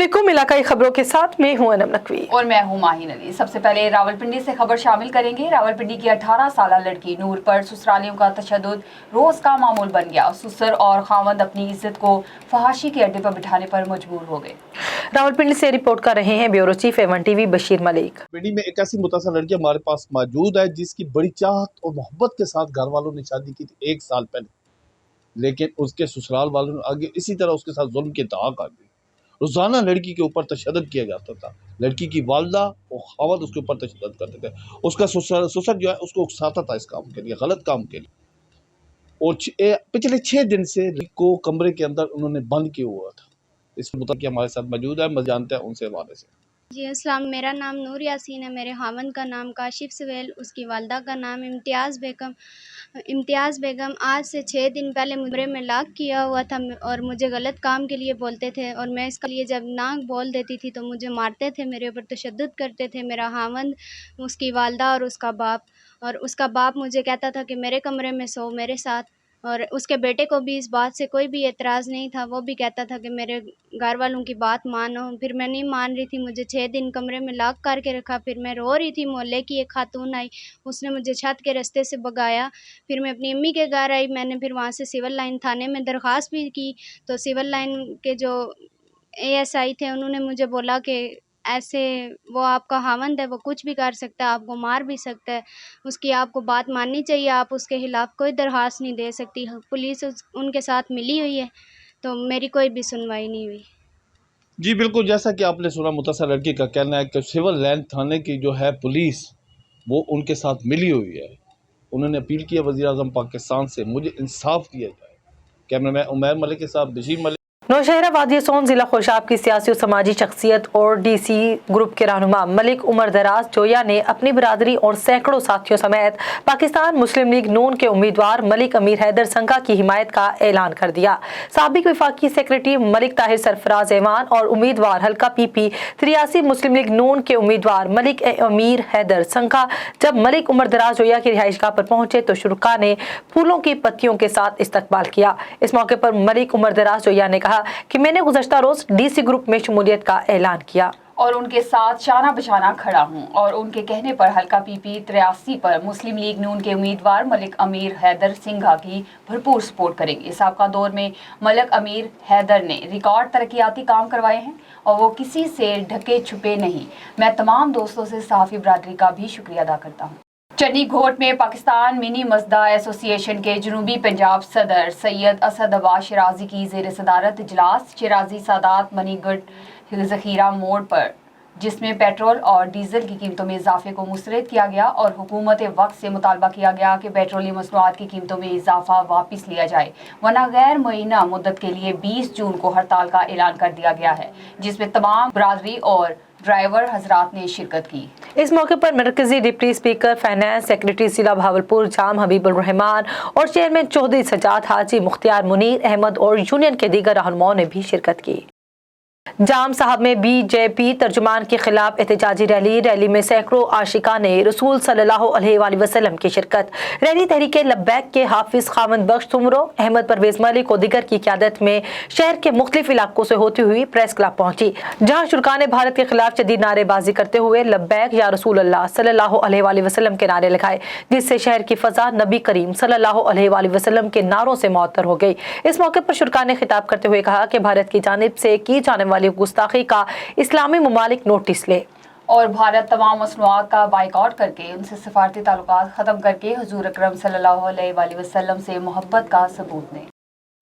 अस्सलाम वालेकुम। इलाकाई खबरों के साथ मैं हूं अनम नकवी और मैं हूं माहिन अली। सबसे पहले रावलपिंडी से खबर शामिल करेंगे। रावलपिंडी की 18 साल लड़की नूर पर ससुरालियों का तशद्दुद रोज का मामूल बन गया। ससुर और खावंद अपनी इज्जत को फहाशी के अड्डे पर बिठाने पर मजबूर हो गए। रावलपिंडी से रिपोर्ट कर रहे हैं bureau chief A1 TV Bashir Malik. Pindi में एक ऐसी मुतासर लड़की हमारे पास मौजूद है जिसकी बड़ी चाहत और मोहब्बत के साथ घर वालों ने शादी की थी 1 साल पहले, लेकिन उसके ससुराल वालों ने आगे इसी तरह उसके साथ जुल्म के इंतहा कर दी। रोजाना लड़की के ऊपर तशद्दुद किया जाता था। लड़की की वालदा और खावंद उसके ऊपर तशद्दुद करते थे। उसका ससुर जो है उसको उकसाता था इस काम के लिए, गलत काम के लिए। और पिछले 6 दिन से लड़की को कमरे के अंदर उन्होंने बंद किया हुआ था। इस मुताबिक हमारे साथ मौजूद है, मज़े जानते हैं उनसे हवाले से। जी अस्सलाम, मेरा नाम नूर यासीन है। मेरे खावंद का नाम काशिफ सवेल, उसकी वालदा का नाम इम्तियाज़ बेगम। आज से 6 दिन पहले मुझे में लॉक किया हुआ था और मुझे गलत काम के लिए बोलते थे और मैं इसके लिए जब ना बोल देती थी तो मुझे मारते थे, मेरे ऊपर तशद्दुद करते थे। मेरा खावंद, उसकी वालदा और उसका बाप मुझे कहता था कि मेरे कमरे में सो मेरे साथ, और उसके बेटे को भी इस बात से कोई भी एतराज़ नहीं था। वो भी कहता था कि मेरे घर वालों की बात मानो। फिर मैं नहीं मान रही थी, मुझे 6 दिन कमरे में लॉक करके रखा। फिर मैं रो रही थी, मोहल्ले की एक खातून आई, उसने मुझे छत के रास्ते से भगाया। फिर मैं अपनी अम्मी के घर आई, मैंने फिर वहाँ से सिविल लाइन थाने में दरख्वास्त भी की। तो सिविल लाइन के जो ASI थे उन्होंने मुझे बोला कि ऐसे वो आपका खावंद है, वो कुछ भी कर सकता है, आपको मार भी सकता है, उसकी आपको बात माननी चाहिए, आप उसके खिलाफ़ कोई दरख्वास्त नहीं दे सकती। पुलिस उनके साथ मिली हुई है, तो मेरी कोई भी सुनवाई नहीं हुई। जी बिल्कुल, जैसा कि आपने सुना, मुतासर लड़की का कहना है कि सिविल लाइन थाने की जो है पुलिस वो उनके साथ मिली हुई है। उन्होंने अपील किया वज़ीर-ए-आज़म पाकिस्तान से मुझे इंसाफ दिया जाए। कैमरामैन उमैर मलिक के साथ बशीर मलिक। नौशहरा वादी सोन जिला खुशाब की सियासी और समाजी शख्सियत और DC ग्रुप के रहनुमा मलिक उमर दराज जोया ने अपनी बरादरी और सैकड़ों साथियों समेत पाकिस्तान मुस्लिम लीग नून के उम्मीदवार मलिक अमीर हैदर संघा की हिमायत का ऐलान कर दिया। साबिक वफाकी सेक्रेटरी मलिक ताहिर सरफराज ऐवान और उम्मीदवार हल्का PP 83 मुस्लिम लीग नून के उम्मीदवार मलिक अमीर हैदर संघा जब मलिक उमर दराज जोया की रिहाइशगाह पर पहुंचे तो शुरका ने फूलों की पत्तियों के साथ इस्तकबाल किया। इस मौके पर मलिक उमर दराज जोया ने कहा कि मैंने गुज़श्ता रोज DC ग्रुप में शमूलियत का ऐलान किया और उनके साथ शाना बशाना खड़ा हूं और उनके कहने पर हल्का PP 83 पर मुस्लिम लीग नून के उम्मीदवार मलिक अमीर हैदर सिंघा की भरपूर सपोर्ट करेंगे। साबका दौर में मलिक अमीर हैदर ने रिकॉर्ड तरक्याती काम करवाए हैं और वो किसी से ढके छुपे नहीं। मैं तमाम दोस्तों से सहाफ़ी बरादरी का भी शुक्रिया अदा करता हूँ। चन्नी घोट में पाकिस्तान मिनी मज़दा एसोसिएशन के जनूबी पंजाब सदर सैयद असद अब्बास शिराजी की ज़ेर सदारत इजलास शिराजी सादात मनीगढ़ ज़खीरा मोड़ पर, जिसमें पेट्रोल और डीजल की कीमतों में इजाफे को मुस्तरद किया गया और हुकूमत वक्त से मुतालबा किया गया कि पेट्रोलियम मसनूआत की कीमतों में इजाफा वापस लिया जाए, वरना गैर मुअय्यना मुद्दत के लिए 20 जून को हड़ताल का ऐलान कर दिया गया है, जिसमें तमाम बरादरी और ड्राइवर हजरात ने शिरकत की। इस मौके पर मरकजी डिप्टी स्पीकर फाइनेंस सेक्रेटरी जिला भावलपुर जाम हबीबुर रहमान और चेयरमैन चौधरी सजाद हाजी मुख्तियार मुनीर अहमद और यूनियन के दीगर रहनुमाओं ने भी शिरकत की। जाम साहब में BJP तर्जुमान के खिलाफ एहतजाजी रैली में सैकड़ों आशिका ने रसूल सल्लल्लाहु अलैहि वसल्लम की शिरकत। रैली तहरीक लब्बैक के हाफिज खावंद बख्श तुमरो, अहमद परवेज मलिक और दीगर की क़यादत में शहर के मुख्तलिफ इलाकों से होती हुई प्रेस क्लब पहुंची, जहां शुरका ने भारत के खिलाफ शदीद नारेबाजी करते हुए लब्बैक या रसूल अल्लाह सल्लल्लाहु अलैहि वसल्लम के नारे लगाए, जिससे शहर की फजा नबी करीम सल्लल्लाहु अलैहि वसल्लम के नारों से मुअत्तर हो गई। इस मौके पर शुरका ने खिताब करते हुए कहा कि भारत की जानिब से की जाने वाली गुस्ताखी का इस्लामी ममालिक नोटिस ले और भारत तमाम मसनूआत का बाइकआउट करके उनसे सफारती ताल्लुकात ख़त्म करके हुजूर अकरम सल्लल्लाहु अलैहि वसल्लम से मोहब्बत का सबूत दें।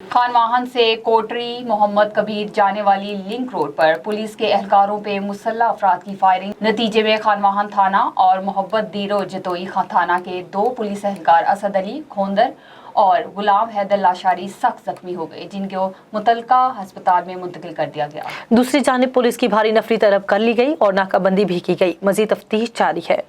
खानवाहन से कोटरी मोहम्मद कबीर जाने वाली लिंक रोड पर पुलिस के एहलकारों पे मुसल्लह अफराद की फायरिंग नतीजे में खानवाहन थाना और मोहब्बत दीरो जतोई थाना के 2 पुलिस एहलकार असद अली खोंदर और गुलाम हैदर लाशारी सख्त जख्मी हो गए, जिनको मुतलका अस्पताल में मुंतकिल कर दिया गया। दूसरी जानिब पुलिस की भारी नफरी तलब कर ली गई और नाकाबंदी भी की गई। मजीद तफ्तीश जारी है।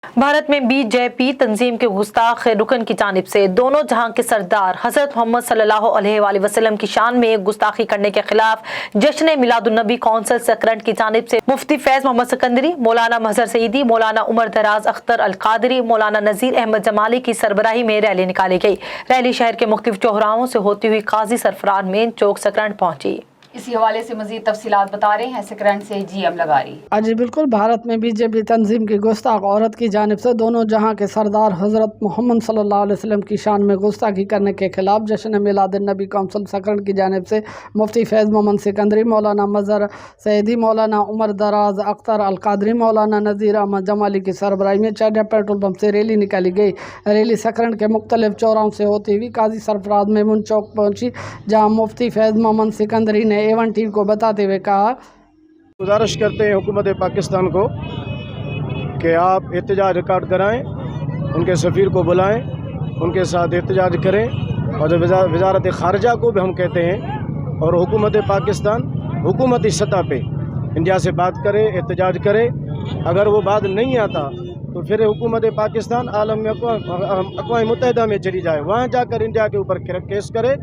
भारत में BJP तंजीम के गुस्ताख रुकन की जानिब से दोनों जहां के सरदार हजरत मोहम्मद सल्लल्लाहु अलैहि वसल्लम की शान में गुस्ताखी करने के खिलाफ जश्न मिलादुन्नबी कौंसिल सकरंट की जानिब से मुफ्ती फैज मोहम्मद सिकंदरी, मौलाना महजर सईदी, मौलाना उमर दराज अख्तर अल कादरी, मौलाना नजीर अहमद जमाली की सरबराही में रैली निकाली गई। रैली शहर के मुख्तलिफ चौराहों से होती हुई काजी सरफराज मेन चौक सकरंट पहुंची। इसी हवाले से मजीद तफसीलात बता रहे हैं सिकरन से GM लगारी। जी बिल्कुल, भारत में बीजेपी तंजीम की गुस्ताख औरत की जानिब से दोनों जहां के सरदार हज़रत मोहम्मद सल्लल्लाहु अलैहि वसल्लम की शान में गुस्ताखी करने के खिलाफ जश्न मिलाद नबी कौंसिल सकरन की जानिब से मुफ्ती फैज़ मोहम्मद सिकंदरी, मौलाना मज़हर सैदी, मौलाना उमर दराज अख्तर अल कादरी, मौलाना नज़ीर अहमद जमाली की सरबराही में चैडा पेट्रोल पंप से रैली निकाली गई। रैली सकरन के मुख्तलिफ चौराहों से होती हुई काजी सरफराज मेमून चौक पहुंची, जहां मुफ्ती फैज़ मोहम्मद सिकंदरी ने A1 टीवी को बताते हुए कहा, गुजारिश करते हैं हुकूमत पाकिस्तान को कि आप एहतजाज रिकॉर्ड कराएं, उनके सफ़ीर को बुलाएं, उनके साथ एहतजाज करें। और वज़ारत ख़ारजा को भी हम कहते हैं और हुकूमत पाकिस्तान हुकूमती सतह पे इंडिया से बात करे, एहतजाज करे। अगर वो बात नहीं आता तो फिर हुकूमत पाकिस्तान आलम में अक़वाम मुत्तहिदा में चली जाए, वहाँ जाकर इंडिया के ऊपर केस करे,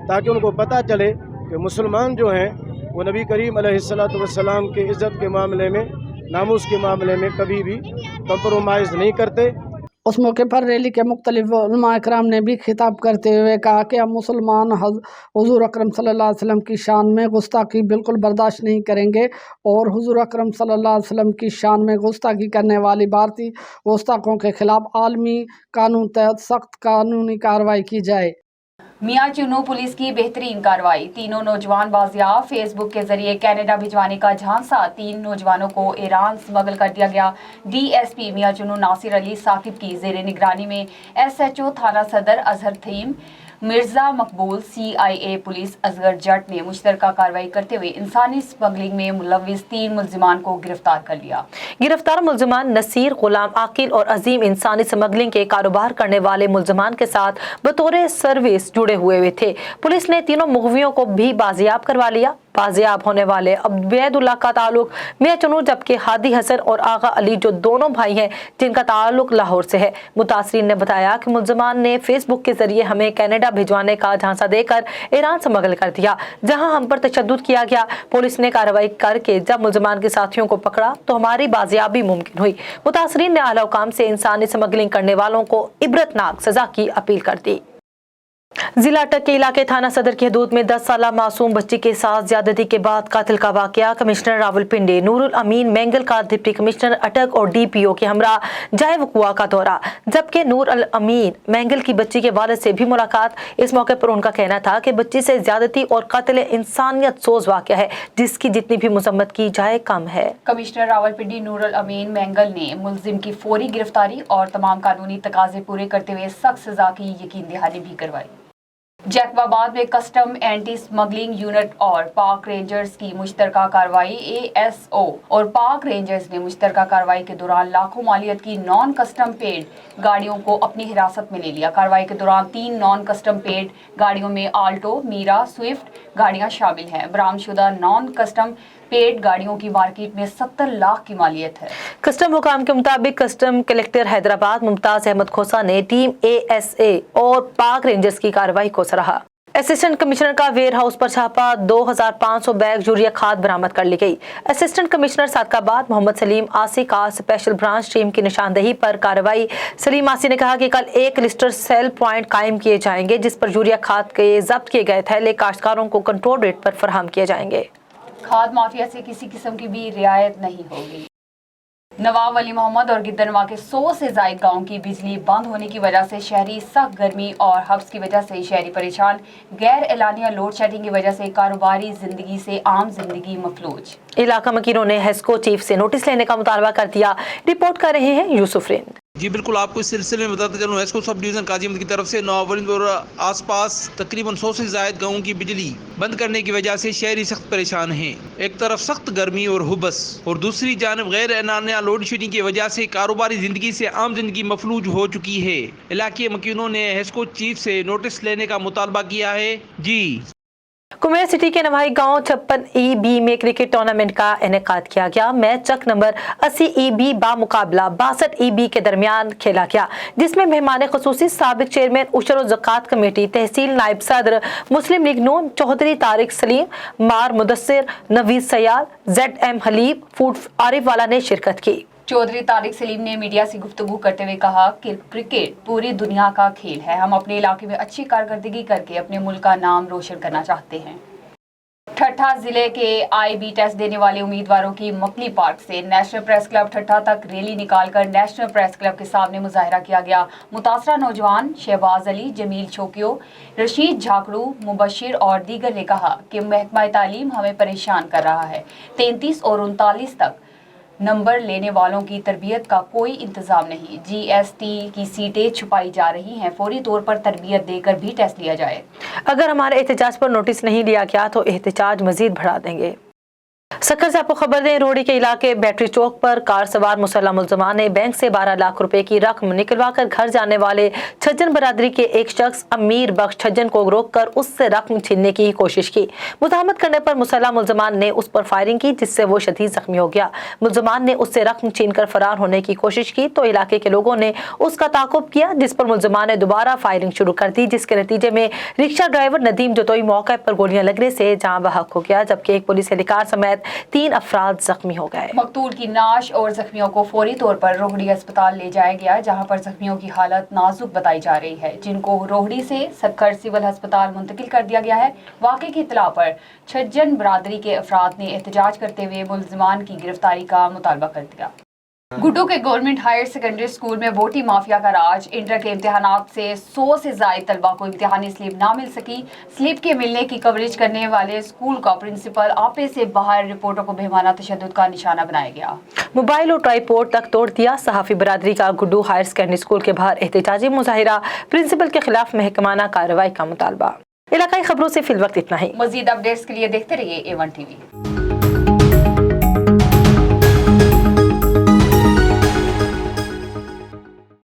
ताकि उनको पता चले कि मुसलमान जो हैं वो नबी करीम अलैहिस्सलातु वस्सलाम के इज़्ज़त के मामले में, नामूस के मामले में कभी भी कंप्रोमाइज़ नहीं करते। उस मौके पर रैली के मुख्तलिफ उलमा इकराम ने भी खिताब करते हुए कहा कि हम मुसलमान हुज़ूर अकरम सल्लल्लाहु अलैहि वसल्लम की शान में गुस्ताखी बिल्कुल बर्दाश्त नहीं करेंगे और हुज़ूर अकरम सल्लल्लाहु अलैहि वसल्लम की शान में गुस्ताखी करने वाली भारतीय गुस्ताखों के खिलाफ आलमी कानून तहत सख्त कानूनी कार्रवाई की जाए। मियां चुनू पुलिस की बेहतरीन कार्रवाई, तीनों नौजवान बाजियाब। फेसबुक के जरिए कनाडा भिजवाने का झांसा, 3 नौजवानों को ईरान स्मगल कर दिया गया। DSP मियां चुनू नासिर अली साकिब की जेर निगरानी में SHO थाना सदर अजहर थीम मिर्जा मकबूल CIA पुलिस असगर जट ने मुश्तरका कार्रवाई करते हुए इंसानी स्मगलिंग में मुलविस 3 मुल्जिमान को गिरफ्तार कर लिया। गिरफ्तार मुल्जिमान नसीर, गुलाम, आकिल और अजीम इंसानी स्मगलिंग के कारोबार करने वाले मुल्जिमान के साथ बतौर सर्विस जुड़े हुए थे। पुलिस ने तीनों मुगवियों को भी बाजियाब करवा लिया। बाजियाब होने वाले अबैदुल्लाह का ताल्लुक मियां चुनू, जबकि हादी हसन और आगा अली जो दोनों भाई हैं जिनका ताल्लुक लाहौर से है। मुतासरीन ने बताया कि मुल्जिमान ने फेसबुक के जरिए हमें कनाडा भिजवाने का झांसा देकर ईरान स्मगल कर दिया, जहां हम पर तशद्दुद किया गया। पुलिस ने कार्रवाई करके जब मुल्जिमान के साथियों को पकड़ा तो हमारी बाजियाबी मुमकिन हुई। मुतासरीन ने आला हुकाम से इंसानी स्मगलिंग करने वालों को इबरतनाक सजा की अपील कर दी। जिला अटक के इलाके थाना सदर की हदूद में 10 साला मासूम बच्ची के साथ ज्यादती के बाद कातिल का वाकया। कमिश्नर रावलपिंडी नूरुल अमीन मैंगल का डिप्टी कमिश्नर अटक और DPO के हमरा जाए वकुआ का दौरा, जबकि नूर अल अमीन मैंगल की बच्ची के वालिद से भी मुलाकात। इस मौके पर उनका कहना था कि बच्ची से ज्यादती और कातिल इंसानियत सोज वाकया है, जिसकी जितनी भी मजम्मत की जाए कम है। कमिश्नर रावलपिंडी नूरुल अमीन मैंगल ने मुलजिम की फौरी गिरफ्तारी और तमाम कानूनी तकाजे पूरे करते हुए सख्त सजा की यकीन दहानी भी करवाई। जैकबाबाद में कस्टम एंटी स्मगलिंग यूनिट और पाक रेंजर्स की मुश्तरका कार्रवाई। ASO और पाक रेंजर्स ने मुश्तरका कार्रवाई के दौरान लाखों मालियत की नॉन कस्टम पेड गाड़ियों को अपनी हिरासत में ले लिया। कार्रवाई के दौरान 3 नॉन कस्टम पेड गाड़ियों में आल्टो, मीरा, स्विफ्ट गाड़ियां शामिल हैं। बरामदशुदा नॉन कस्टम पेड गाड़ियों की मार्केट में 70 लाख की मालियत है। कस्टम हुकाम के मुताबिक कस्टम कलेक्टर हैदराबाद मुमताज अहमद खोसा ने टीम ASA और पाक रेंजर्स की कार्रवाई को सराहा। असिस्टेंट कमिश्नर का वेयर हाउस पर छापा, 2500 बैग यूरिया खाद बरामद कर ली गई। असिस्टेंट कमिश्नर सादकाबाद मोहम्मद सलीम आसी का स्पेशल ब्रांच टीम की निशानदेही पर कार्रवाई। सलीम आसी ने कहा कि कल 1 लिस्टर सेल प्वाइंट कायम किए जाएंगे, जिस पर यूरिया खाद के जब्त किए गए थैले काश्तकारों को कंट्रोल रेट पर फराहम किए जाएंगे। खाद माफिया से किसी किस्म की भी रियायत नहीं होगी। नवाब वली मोहम्मद और गिद्दनवा के 100 से ज्यादा गांव की बिजली बंद होने की वजह से शहरी सख्त गर्मी और हब्स की वजह से शहरी परेशान। गैर एलानिया लोड शेडिंग की वजह से कारोबारी जिंदगी से आम जिंदगी मफलूज। इलाका मकीनों ने हेस्को चीफ से नोटिस लेने का मुतालबा कर दिया। रिपोर्ट कर रहे हैं यूसुफ रेन। जी बिल्कुल, आपको इस सिलसिले में बताते चलूँ, हेस्को सब डिवीजन काजीमद की तरफ से नवाब और आसपास तकरीबन 100 से ज्यादा गाँवों की बिजली बंद करने की वजह से शहरी सख्त परेशान हैं। एक तरफ सख्त गर्मी और हुबस और दूसरी जानब गैर एलानिया लोड शेडिंग की वजह से कारोबारी जिंदगी से आम जिंदगी मफलूज हो चुकी है। इलाके मकीनों ने हेस्को चीफ से नोटिस लेने का मुतालबा किया है। जी कुमेर सिटी के नवाई गांव 56EB में क्रिकेट टूर्नामेंट का इनेकाद किया गया। मैच चक नंबर 80EB बामुकाबला 62EB के दरमियान खेला गया, जिसमें मेहमान खसूसी साबिक चेयरमैन उशर और ज़कात कमेटी तहसील नायब सदर मुस्लिम लीग नून चौधरी तारिक सलीम, मार मुदस्सिर, नवीद सयाल, ZM हलीब, फूड आरिफ वाला ने शिरकत की। चौधरी तारिक सलीम ने मीडिया से गुफ्तगू करते हुए कहा कि क्रिकेट पूरी दुनिया का खेल है। हम अपने इलाके में अच्छी कारकर्दगी करके अपने मुल्क का नाम रोशन करना चाहते हैं। ठट्ठा जिले के आईबी टेस्ट देने वाले उम्मीदवारों की मकली पार्क से नेशनल प्रेस क्लब ठट्ठा तक रैली निकालकर नेशनल प्रेस क्लब के सामने मुजाहरा किया गया। मुतासरा नौजवान शहबाज अली, जमील चौकियो, रशीद झाकड़ू, मुबशिर और दीगर ने कहा कि महकमा तालीम हमें परेशान कर रहा है। 33 और 39 तक नंबर लेने वालों की तरबियत का कोई इंतजाम नहीं। जीएसटी की सीटें छुपाई जा रही हैं। फौरी तौर पर तरबियत देकर भी टेस्ट लिया जाए। अगर हमारे एहतजाज पर नोटिस नहीं लिया गया तो एहतजाज मजीद बढ़ा देंगे। सक्कर से आपको खबर दें, रोहड़ी के इलाके बैटरी चौक पर कार सवार मुसल्लह मुल्ज़िमान ने बैंक से 12 लाख रुपए की रकम निकलवाकर घर जाने वाले छज्जन बरादरी के एक शख्स अमीर बख्श छज्जन को रोककर उससे रकम छीनने की कोशिश की। मुज़ाहमत करने पर मुसल्लह मुल्ज़िमान ने उस पर फायरिंग की, जिससे वो शदीद जख्मी हो गया। मुल्ज़िमान ने उससे रकम छीनकर फरार होने की कोशिश की तो इलाके के लोगों ने उसका ताक़ुब किया, जिस पर मुल्ज़िमान ने दोबारा फायरिंग शुरू कर दी, जिसके नतीजे में रिक्शा ड्राइवर नदीम जतोई मौके पर गोलियां लगने से जाँ बहक हो गया, जबकि एक पुलिस एहलकार समेत 3 अफराद जख्मी हो गए। मकतूल की नाश और जख्मियों को फौरी तौर पर रोहड़ी अस्पताल ले जाया गया, जहां पर जख्मियों की हालत नाजुक बताई जा रही है, जिनको रोहड़ी से सक्कर सिविल अस्पताल मुंतकिल कर दिया गया है। वाक़े की इत्तला पर छज्जन बरादरी के अफराद ने एहतजाज करते हुए मुल्ज़िमान की गिरफ्तारी का मुतालबा कर दिया। गुड्डू के गवर्नमेंट हायर सेकेंडरी स्कूल में वोटी माफिया का राज। इंटर के इम्तिहानात से 100 से ज़ायद तलबा को इम्तिहानी स्लिप ना मिल सकी। स्लिप के मिलने की कवरेज करने वाले स्कूल का प्रिंसिपल आपे से बाहर रिपोर्टों को बेमाना तशद्दुद का निशाना बनाया गया। मोबाइल और ट्राईपोड तक तोड़ दिया। सहाफ़ी बरादरी का गुड्डू हायर सेकेंडरी स्कूल के बाहर एहतजाजी मुजाहिरा, प्रिंसिपल के खिलाफ महकमाना कार्रवाई का मुतालबा। इलाकाई खबरों से फिलवक्त इतना ही। मज़ीद अपडेट्स के लिए देखते रहिए A1 TV।